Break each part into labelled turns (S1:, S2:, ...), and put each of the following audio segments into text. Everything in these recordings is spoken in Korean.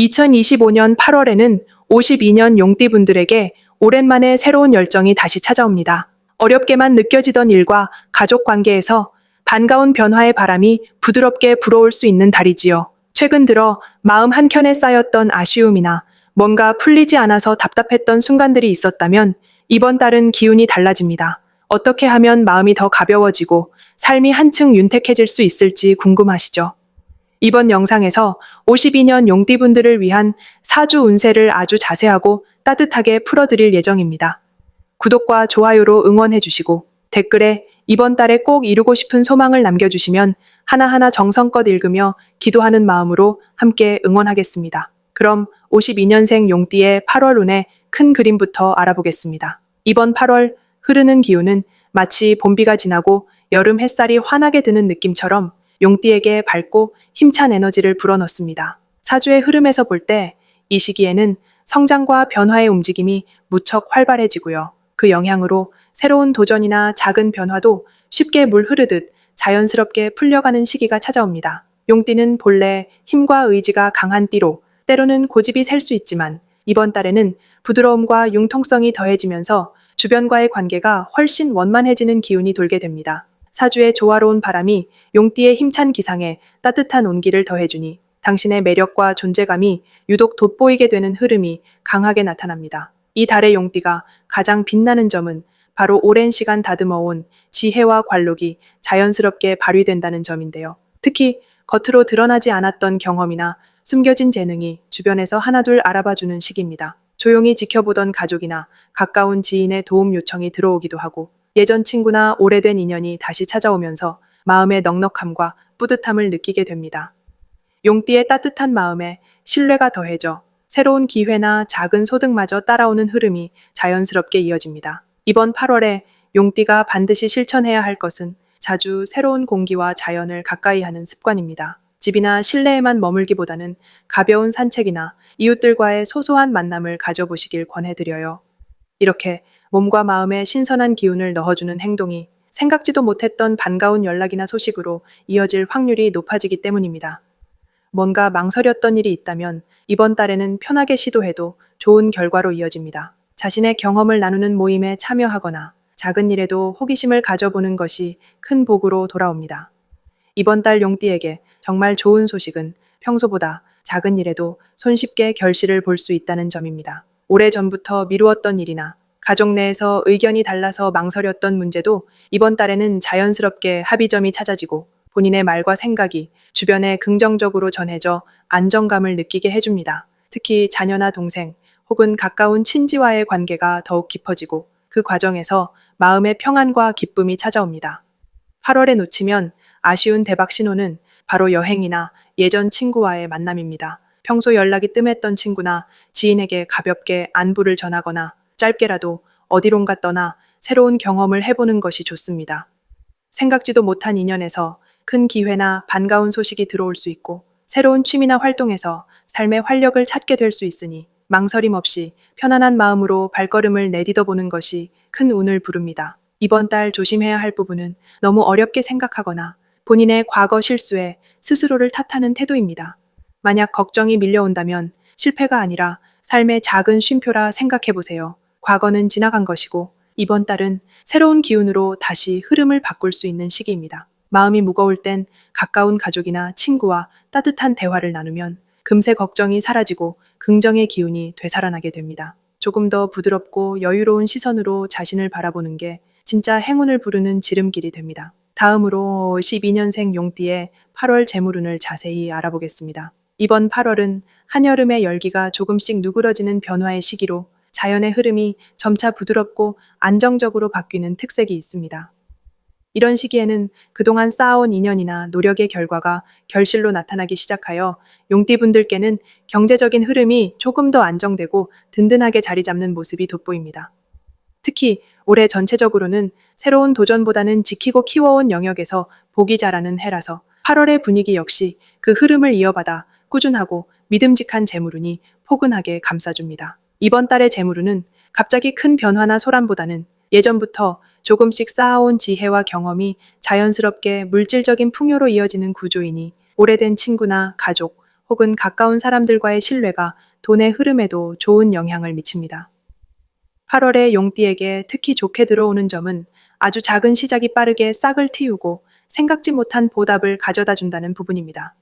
S1: 2025년 8월에는 52년 용띠분들에게 오랜만에 새로운 열정이 다시 찾아옵니다. 어렵게만 느껴지던 일과 가족 관계에서 반가운 변화의 바람이 부드럽게 불어올 수 있는 달이지요. 최근 들어 마음 한켠에 쌓였던 아쉬움이나 뭔가 풀리지 않아서 답답했던 순간들이 있었다면 이번 달은 기운이 달라집니다. 어떻게 하면 마음이 더 가벼워지고 삶이 한층 윤택해질 수 있을지 궁금하시죠? 이번 영상에서 52년 용띠분들을 위한 사주 운세를 아주 자세하고 따뜻하게 풀어드릴 예정입니다. 구독과 좋아요로 응원해주시고 댓글에 이번 달에 꼭 이루고 싶은 소망을 남겨주시면 하나하나 정성껏 읽으며 기도하는 마음으로 함께 응원하겠습니다. 그럼 52년생 용띠의 8월 운의 큰 그림부터 알아보겠습니다. 이번 8월 흐르는 기운은 마치 봄비가 지나고 여름 햇살이 환하게 드는 느낌처럼 용띠에게 밝고 힘찬 에너지를 불어넣습니다. 사주의 흐름에서 볼 때 이 시기에는 성장과 변화의 움직임이 무척 활발해지고요. 그 영향으로 새로운 도전이나 작은 변화도 쉽게 물 흐르듯 자연스럽게 풀려가는 시기가 찾아옵니다. 용띠는 본래 힘과 의지가 강한 띠로 때로는 고집이 셀 수 있지만 이번 달에는 부드러움과 융통성이 더해지면서 주변과의 관계가 훨씬 원만해지는 기운이 돌게 됩니다. 사주의 조화로운 바람이 용띠의 힘찬 기상에 따뜻한 온기를 더해주니 당신의 매력과 존재감이 유독 돋보이게 되는 흐름이 강하게 나타납니다. 이 달의 용띠가 가장 빛나는 점은 바로 오랜 시간 다듬어온 지혜와 관록이 자연스럽게 발휘된다는 점인데요. 특히 겉으로 드러나지 않았던 경험이나 숨겨진 재능이 주변에서 하나둘 알아봐주는 시기입니다. 조용히 지켜보던 가족이나 가까운 지인의 도움 요청이 들어오기도 하고 예전 친구나 오래된 인연이 다시 찾아오면서 마음의 넉넉함과 뿌듯함을 느끼게 됩니다. 용띠의 따뜻한 마음에 신뢰가 더해져 새로운 기회나 작은 소득마저 따라오는 흐름이 자연스럽게 이어집니다. 이번 8월에 용띠가 반드시 실천해야 할 것은 자주 새로운 공기와 자연을 가까이 하는 습관입니다. 집이나 실내에만 머물기보다는 가벼운 산책이나 이웃들과의 소소한 만남을 가져보시길 권해드려요. 이렇게 몸과 마음에 신선한 기운을 넣어주는 행동이 생각지도 못했던 반가운 연락이나 소식으로 이어질 확률이 높아지기 때문입니다. 뭔가 망설였던 일이 있다면 이번 달에는 편하게 시도해도 좋은 결과로 이어집니다. 자신의 경험을 나누는 모임에 참여하거나 작은 일에도 호기심을 가져보는 것이 큰 복으로 돌아옵니다. 이번 달 용띠에게 정말 좋은 소식은 평소보다 작은 일에도 손쉽게 결실을 볼 수 있다는 점입니다. 오래전부터 미루었던 일이나 가족 내에서 의견이 달라서 망설였던 문제도 이번 달에는 자연스럽게 합의점이 찾아지고 본인의 말과 생각이 주변에 긍정적으로 전해져 안정감을 느끼게 해줍니다. 특히 자녀나 동생 혹은 가까운 친지와의 관계가 더욱 깊어지고 그 과정에서 마음의 평안과 기쁨이 찾아옵니다. 8월에 놓치면 아쉬운 대박 신호는 바로 여행이나 예전 친구와의 만남입니다. 평소 연락이 뜸했던 친구나 지인에게 가볍게 안부를 전하거나 짧게라도 어디론가 떠나 새로운 경험을 해보는 것이 좋습니다. 생각지도 못한 인연에서 큰 기회나 반가운 소식이 들어올 수 있고 새로운 취미나 활동에서 삶의 활력을 찾게 될 수 있으니 망설임 없이 편안한 마음으로 발걸음을 내딛어 보는 것이 큰 운을 부릅니다. 이번 달 조심해야 할 부분은 너무 어렵게 생각하거나 본인의 과거 실수에 스스로를 탓하는 태도입니다. 만약 걱정이 밀려온다면 실패가 아니라 삶의 작은 쉼표라 생각해 보세요. 과거는 지나간 것이고 이번 달은 새로운 기운으로 다시 흐름을 바꿀 수 있는 시기입니다. 마음이 무거울 땐 가까운 가족이나 친구와 따뜻한 대화를 나누면 금세 걱정이 사라지고 긍정의 기운이 되살아나게 됩니다. 조금 더 부드럽고 여유로운 시선으로 자신을 바라보는 게 진짜 행운을 부르는 지름길이 됩니다. 다음으로 12년생 용띠의 8월 재물운을 자세히 알아보겠습니다. 이번 8월은 한여름의 열기가 조금씩 누그러지는 변화의 시기로 자연의 흐름이 점차 부드럽고 안정적으로 바뀌는 특색이 있습니다. 이런 시기에는 그동안 쌓아온 인연이나 노력의 결과가 결실로 나타나기 시작하여 용띠분들께는 경제적인 흐름이 조금 더 안정되고 든든하게 자리 잡는 모습이 돋보입니다. 특히 올해 전체적으로는 새로운 도전보다는 지키고 키워온 영역에서 복이 자라는 해라서 8월의 분위기 역시 그 흐름을 이어받아 꾸준하고 믿음직한 재물운이 포근하게 감싸줍니다. 이번 달의 재물운은 갑자기 큰 변화나 소란보다는 예전부터 조금씩 쌓아온 지혜와 경험이 자연스럽게 물질적인 풍요로 이어지는 구조이니 오래된 친구나 가족 혹은 가까운 사람들과의 신뢰가 돈의 흐름에도 좋은 영향을 미칩니다. 8월에 용띠에게 특히 좋게 들어오는 점은 아주 작은 시작이 빠르게 싹을 틔우고 생각지 못한 보답을 가져다 준다는 부분입니다.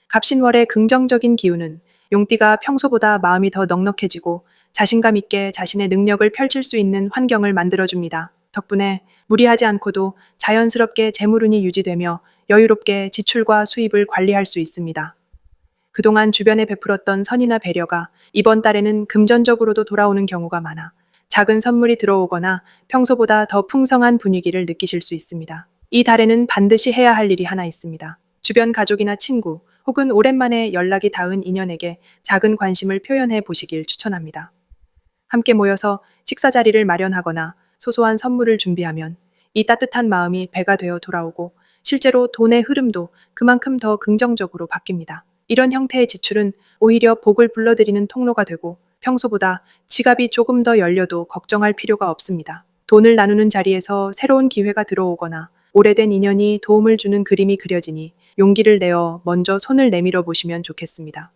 S1: 갑신월의 긍정적인 기운은 용띠가 평소보다 마음이 더 넉넉해지고 자신감 있게 자신의 능력을 펼칠 수 있는 환경을 만들어줍니다. 덕분에 무리하지 않고도 자연스럽게 재물운이 유지되며 여유롭게 지출과 수입을 관리할 수 있습니다. 그동안 주변에 베풀었던 선이나 배려가 이번 달에는 금전적으로도 돌아오는 경우가 많아 작은 선물이 들어오거나 평소보다 더 풍성한 분위기를 느끼실 수 있습니다. 이 달에는 반드시 해야 할 일이 하나 있습니다. 주변 가족이나 친구 혹은 오랜만에 연락이 닿은 인연에게 작은 관심을 표현해 보시길 추천합니다. 함께 모여서 식사 자리를 마련하거나 소소한 선물을 준비하면 이 따뜻한 마음이 배가 되어 돌아오고 실제로 돈의 흐름도 그만큼 더 긍정적으로 바뀝니다. 이런 형태의 지출은 오히려 복을 불러들이는 통로가 되고 평소보다 지갑이 조금 더 열려도 걱정할 필요가 없습니다. 돈을 나누는 자리에서 새로운 기회가 들어오거나 오래된 인연이 도움을 주는 그림이 그려지니 용기를 내어 먼저 손을 내밀어 보시면 좋겠습니다.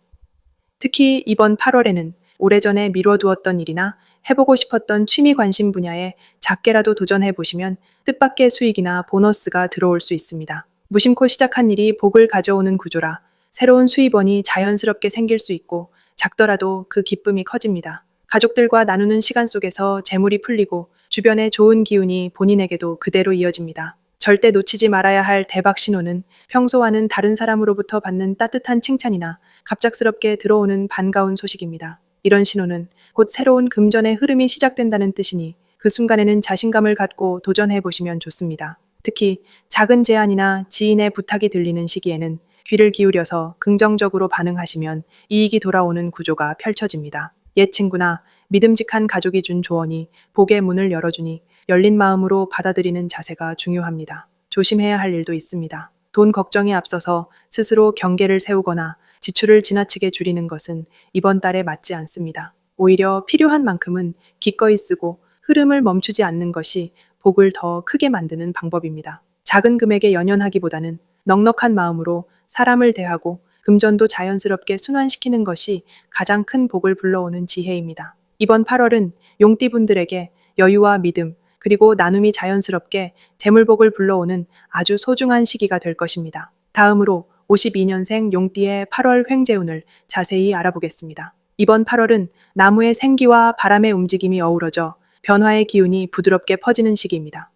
S1: 특히 이번 8월에는 오래전에 미뤄두었던 일이나 해보고 싶었던 취미 관심 분야에 작게라도 도전해 보시면 뜻밖의 수익이나 보너스가 들어올 수 있습니다. 무심코 시작한 일이 복을 가져오는 구조라 새로운 수입원이 자연스럽게 생길 수 있고 작더라도 그 기쁨이 커집니다. 가족들과 나누는 시간 속에서 재물이 풀리고 주변의 좋은 기운이 본인에게도 그대로 이어집니다. 절대 놓치지 말아야 할 대박 신호는 평소와는 다른 사람으로부터 받는 따뜻한 칭찬이나 갑작스럽게 들어오는 반가운 소식입니다. 이런 신호는 곧 새로운 금전의 흐름이 시작된다는 뜻이니 그 순간에는 자신감을 갖고 도전해 보시면 좋습니다. 특히 작은 제안이나 지인의 부탁이 들리는 시기에는 귀를 기울여서 긍정적으로 반응하시면 이익이 돌아오는 구조가 펼쳐집니다. 옛 친구나 믿음직한 가족이 준 조언이 복의 문을 열어주니 열린 마음으로 받아들이는 자세가 중요합니다. 조심해야 할 일도 있습니다. 돈 걱정이 앞서서 스스로 경계를 세우거나 지출을 지나치게 줄이는 것은 이번 달에 맞지 않습니다. 오히려 필요한 만큼은 기꺼이 쓰고 흐름을 멈추지 않는 것이 복을 더 크게 만드는 방법입니다. 작은 금액에 연연하기보다는 넉넉한 마음으로 사람을 대하고 금전도 자연스럽게 순환시키는 것이 가장 큰 복을 불러오는 지혜입니다. 이번 8월은 용띠분들에게 여유와 믿음, 그리고 나눔이 자연스럽게 재물복을 불러오는 아주 소중한 시기가 될 것입니다. 다음으로 52년생 용띠의 8월 횡재운을 자세히 알아보겠습니다. 이번 8월은 나무의 생기와 바람의 움직임이 어우러져 변화의 기운이 부드럽게 퍼지는 시기입니다.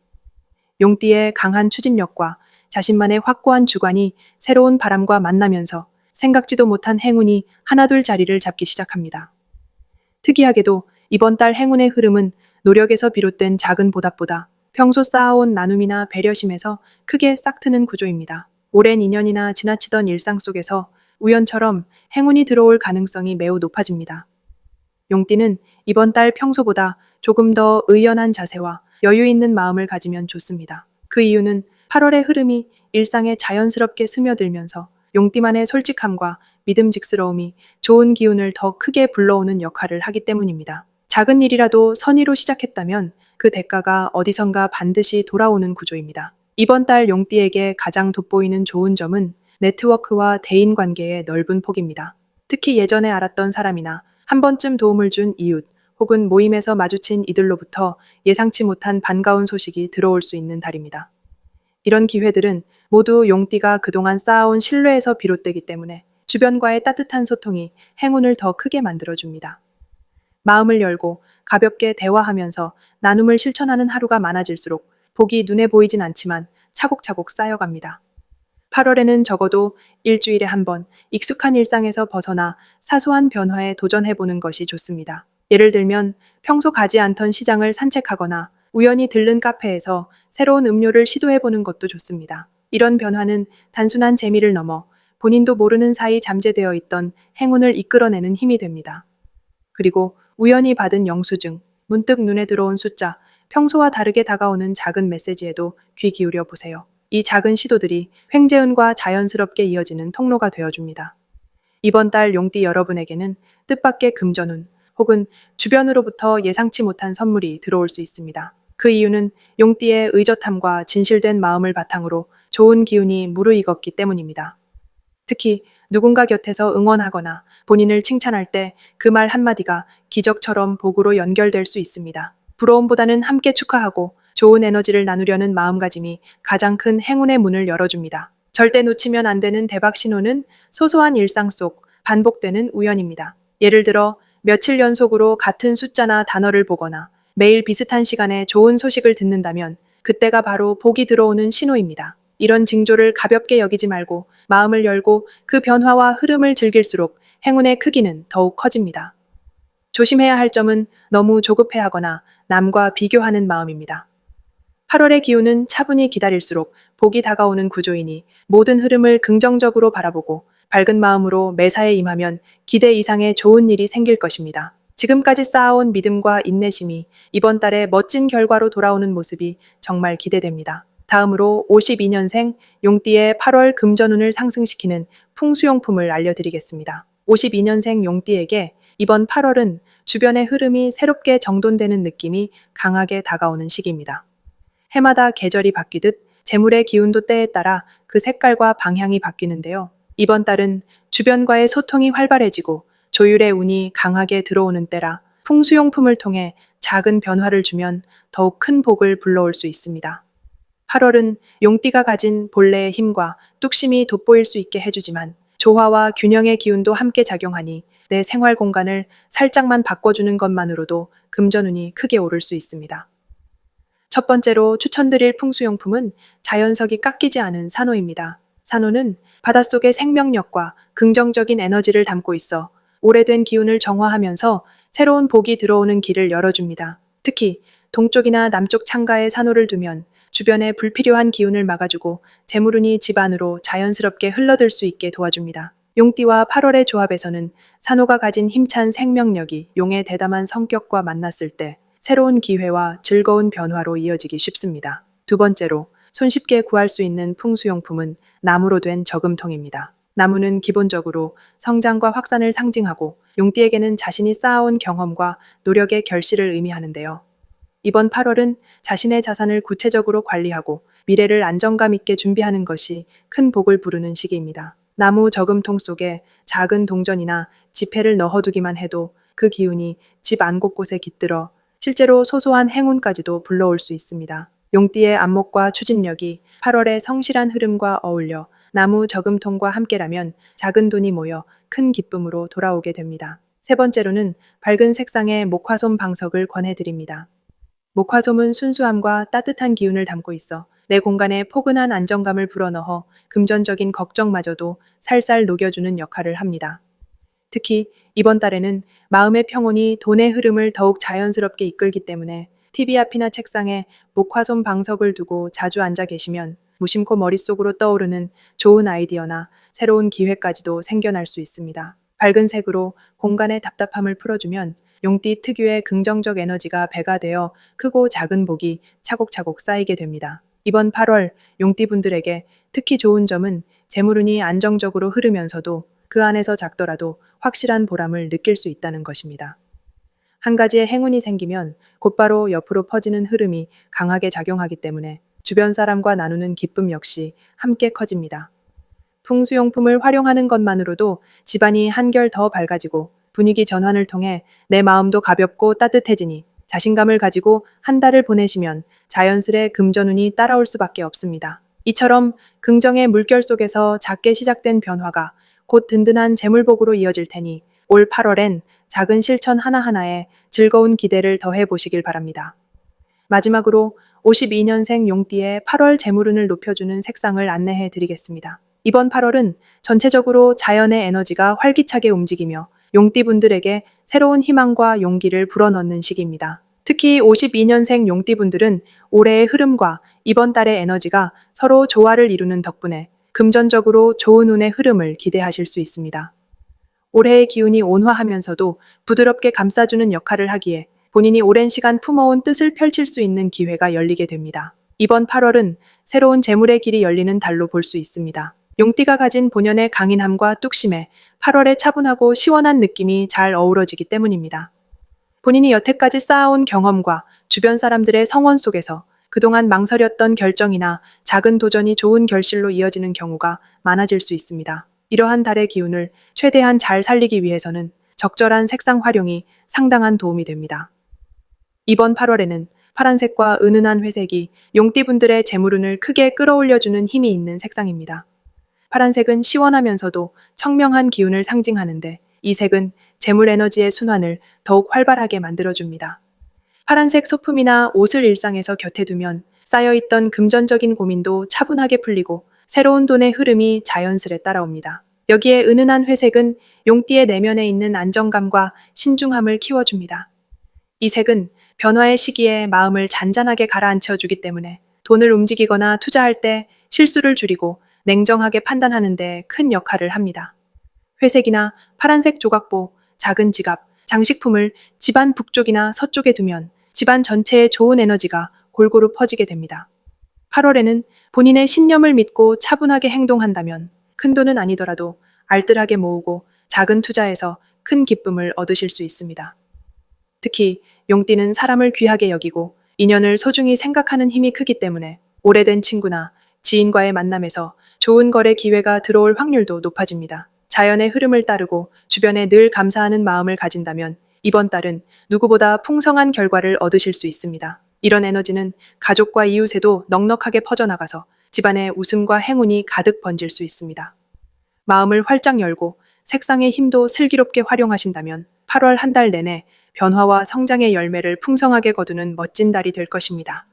S1: 용띠의 강한 추진력과 자신만의 확고한 주관이 새로운 바람과 만나면서 생각지도 못한 행운이 하나둘 자리를 잡기 시작합니다. 특이하게도 이번 달 행운의 흐름은 노력에서 비롯된 작은 보답보다 평소 쌓아온 나눔이나 배려심에서 크게 싹트는 구조입니다. 오랜 인연이나 지나치던 일상 속에서 우연처럼 행운이 들어올 가능성이 매우 높아집니다. 용띠는 이번 달 평소보다 조금 더 의연한 자세와 여유 있는 마음을 가지면 좋습니다. 그 이유는 8월의 흐름이 일상에 자연스럽게 스며들면서 용띠만의 솔직함과 믿음직스러움이 좋은 기운을 더 크게 불러오는 역할을 하기 때문입니다. 작은 일이라도 선의로 시작했다면 그 대가가 어디선가 반드시 돌아오는 구조입니다. 이번 달 용띠에게 가장 돋보이는 좋은 점은 네트워크와 대인관계의 넓은 폭입니다. 특히 예전에 알았던 사람이나 한 번쯤 도움을 준 이웃 혹은 모임에서 마주친 이들로부터 예상치 못한 반가운 소식이 들어올 수 있는 달입니다. 이런 기회들은 모두 용띠가 그동안 쌓아온 신뢰에서 비롯되기 때문에 주변과의 따뜻한 소통이 행운을 더 크게 만들어줍니다. 마음을 열고 가볍게 대화하면서 나눔을 실천하는 하루가 많아질수록 복이 눈에 보이진 않지만 차곡차곡 쌓여갑니다. 8월에는 적어도 일주일에 한 번 익숙한 일상에서 벗어나 사소한 변화에 도전해보는 것이 좋습니다. 예를 들면 평소 가지 않던 시장을 산책하거나 우연히 들른 카페에서 새로운 음료를 시도해보는 것도 좋습니다. 이런 변화는 단순한 재미를 넘어 본인도 모르는 사이 잠재되어 있던 행운을 이끌어내는 힘이 됩니다. 그리고 우연히 받은 영수증, 문득 눈에 들어온 숫자, 평소와 다르게 다가오는 작은 메시지에도 귀 기울여 보세요. 이 작은 시도들이 횡재운과 자연스럽게 이어지는 통로가 되어줍니다. 이번 달 용띠 여러분에게는 뜻밖의 금전운 혹은 주변으로부터 예상치 못한 선물이 들어올 수 있습니다. 그 이유는 용띠의 의젓함과 진실된 마음을 바탕으로 좋은 기운이 무르익었기 때문입니다. 특히 누군가 곁에서 응원하거나 본인을 칭찬할 때 그 말 한마디가 기적처럼 복으로 연결될 수 있습니다. 부러움보다는 함께 축하하고 좋은 에너지를 나누려는 마음가짐이 가장 큰 행운의 문을 열어줍니다. 절대 놓치면 안 되는 대박 신호는 소소한 일상 속 반복되는 우연입니다. 예를 들어 며칠 연속으로 같은 숫자나 단어를 보거나 매일 비슷한 시간에 좋은 소식을 듣는다면 그때가 바로 복이 들어오는 신호입니다. 이런 징조를 가볍게 여기지 말고 마음을 열고 그 변화와 흐름을 즐길수록 행운의 크기는 더욱 커집니다. 조심해야 할 점은 너무 조급해하거나 남과 비교하는 마음입니다. 8월의 기운은 차분히 기다릴수록 복이 다가오는 구조이니 모든 흐름을 긍정적으로 바라보고 밝은 마음으로 매사에 임하면 기대 이상의 좋은 일이 생길 것입니다. 지금까지 쌓아온 믿음과 인내심이 이번 달에 멋진 결과로 돌아오는 모습이 정말 기대됩니다. 다음으로 52년생 용띠의 8월 금전운을 상승시키는 풍수용품을 알려드리겠습니다. 52년생 용띠에게 이번 8월은 주변의 흐름이 새롭게 정돈되는 느낌이 강하게 다가오는 시기입니다. 해마다 계절이 바뀌듯 재물의 기운도 때에 따라 그 색깔과 방향이 바뀌는데요. 이번 달은 주변과의 소통이 활발해지고 조율의 운이 강하게 들어오는 때라 풍수용품을 통해 작은 변화를 주면 더욱 큰 복을 불러올 수 있습니다. 8월은 용띠가 가진 본래의 힘과 뚝심이 돋보일 수 있게 해주지만 조화와 균형의 기운도 함께 작용하니 내 생활 공간을 살짝만 바꿔주는 것만으로도 금전운이 크게 오를 수 있습니다. 첫 번째로 추천드릴 풍수용품은 자연석이 깎이지 않은 산호입니다. 산호는 바닷속의 생명력과 긍정적인 에너지를 담고 있어 오래된 기운을 정화하면서 새로운 복이 들어오는 길을 열어줍니다. 특히 동쪽이나 남쪽 창가에 산호를 두면 주변에 불필요한 기운을 막아주고 재물운이 집 안으로 자연스럽게 흘러들 수 있게 도와줍니다. 용띠와 8월의 조합에서는 산호가 가진 힘찬 생명력이 용의 대담한 성격과 만났을 때 새로운 기회와 즐거운 변화로 이어지기 쉽습니다. 두 번째로 손쉽게 구할 수 있는 풍수용품은 나무로 된 저금통입니다. 나무는 기본적으로 성장과 확산을 상징하고 용띠에게는 자신이 쌓아온 경험과 노력의 결실을 의미하는데요. 이번 8월은 자신의 자산을 구체적으로 관리하고 미래를 안정감 있게 준비하는 것이 큰 복을 부르는 시기입니다. 나무 저금통 속에 작은 동전이나 지폐를 넣어두기만 해도 그 기운이 집 안 곳곳에 깃들어 실제로 소소한 행운까지도 불러올 수 있습니다. 용띠의 안목과 추진력이 8월의 성실한 흐름과 어울려 나무 저금통과 함께라면 작은 돈이 모여 큰 기쁨으로 돌아오게 됩니다. 세 번째로는 밝은 색상의 목화솜 방석을 권해드립니다. 목화솜은 순수함과 따뜻한 기운을 담고 있어 내 공간에 포근한 안정감을 불어넣어 금전적인 걱정마저도 살살 녹여주는 역할을 합니다. 특히 이번 달에는 마음의 평온이 돈의 흐름을 더욱 자연스럽게 이끌기 때문에 TV 앞이나 책상에 목화솜 방석을 두고 자주 앉아 계시면 무심코 머릿속으로 떠오르는 좋은 아이디어나 새로운 기회까지도 생겨날 수 있습니다. 밝은 색으로 공간의 답답함을 풀어주면 용띠 특유의 긍정적 에너지가 배가 되어 크고 작은 복이 차곡차곡 쌓이게 됩니다. 이번 8월 용띠분들에게 특히 좋은 점은 재물운이 안정적으로 흐르면서도 그 안에서 작더라도 확실한 보람을 느낄 수 있다는 것입니다. 한 가지의 행운이 생기면 곧바로 옆으로 퍼지는 흐름이 강하게 작용하기 때문에 주변 사람과 나누는 기쁨 역시 함께 커집니다. 풍수용품을 활용하는 것만으로도 집안이 한결 더 밝아지고 분위기 전환을 통해 내 마음도 가볍고 따뜻해지니 자신감을 가지고 한 달을 보내시면 자연스레 금전운이 따라올 수밖에 없습니다. 이처럼 긍정의 물결 속에서 작게 시작된 변화가 곧 든든한 재물복으로 이어질 테니 올 8월엔 작은 실천 하나하나에 즐거운 기대를 더해 보시길 바랍니다. 마지막으로 52년생 용띠의 8월 재물운을 높여주는 색상을 안내해 드리겠습니다. 이번 8월은 전체적으로 자연의 에너지가 활기차게 움직이며 용띠분들에게 새로운 희망과 용기를 불어넣는 시기입니다. 특히 52년생 용띠분들은 올해의 흐름과 이번 달의 에너지가 서로 조화를 이루는 덕분에 금전적으로 좋은 운의 흐름을 기대하실 수 있습니다. 올해의 기운이 온화하면서도 부드럽게 감싸주는 역할을 하기에 본인이 오랜 시간 품어온 뜻을 펼칠 수 있는 기회가 열리게 됩니다. 이번 8월은 새로운 재물의 길이 열리는 달로 볼 수 있습니다. 용띠가 가진 본연의 강인함과 뚝심에 8월의 차분하고 시원한 느낌이 잘 어우러지기 때문입니다. 본인이 여태까지 쌓아온 경험과 주변 사람들의 성원 속에서 그동안 망설였던 결정이나 작은 도전이 좋은 결실로 이어지는 경우가 많아질 수 있습니다. 이러한 달의 기운을 최대한 잘 살리기 위해서는 적절한 색상 활용이 상당한 도움이 됩니다. 이번 8월에는 파란색과 은은한 회색이 용띠분들의 재물운을 크게 끌어올려주는 힘이 있는 색상입니다. 파란색은 시원하면서도 청명한 기운을 상징하는데 이 색은 재물 에너지의 순환을 더욱 활발하게 만들어줍니다. 파란색 소품이나 옷을 일상에서 곁에 두면 쌓여있던 금전적인 고민도 차분하게 풀리고 새로운 돈의 흐름이 자연스레 따라옵니다. 여기에 은은한 회색은 용띠의 내면에 있는 안정감과 신중함을 키워줍니다. 이 색은 변화의 시기에 마음을 잔잔하게 가라앉혀주기 때문에 돈을 움직이거나 투자할 때 실수를 줄이고 냉정하게 판단하는 데 큰 역할을 합니다. 회색이나 파란색 조각보, 작은 지갑, 장식품을 집안 북쪽이나 서쪽에 두면 집안 전체에 좋은 에너지가 골고루 퍼지게 됩니다. 8월에는 본인의 신념을 믿고 차분하게 행동한다면 큰 돈은 아니더라도 알뜰하게 모으고 작은 투자에서 큰 기쁨을 얻으실 수 있습니다. 특히 용띠는 사람을 귀하게 여기고 인연을 소중히 생각하는 힘이 크기 때문에 오래된 친구나 지인과의 만남에서 좋은 거래 기회가 들어올 확률도 높아집니다. 자연의 흐름을 따르고 주변에 늘 감사하는 마음을 가진다면 이번 달은 누구보다 풍성한 결과를 얻으실 수 있습니다. 이런 에너지는 가족과 이웃에도 넉넉하게 퍼져나가서 집안에 웃음과 행운이 가득 번질 수 있습니다. 마음을 활짝 열고 색상의 힘도 슬기롭게 활용하신다면 8월 한 달 내내 변화와 성장의 열매를 풍성하게 거두는 멋진 달이 될 것입니다.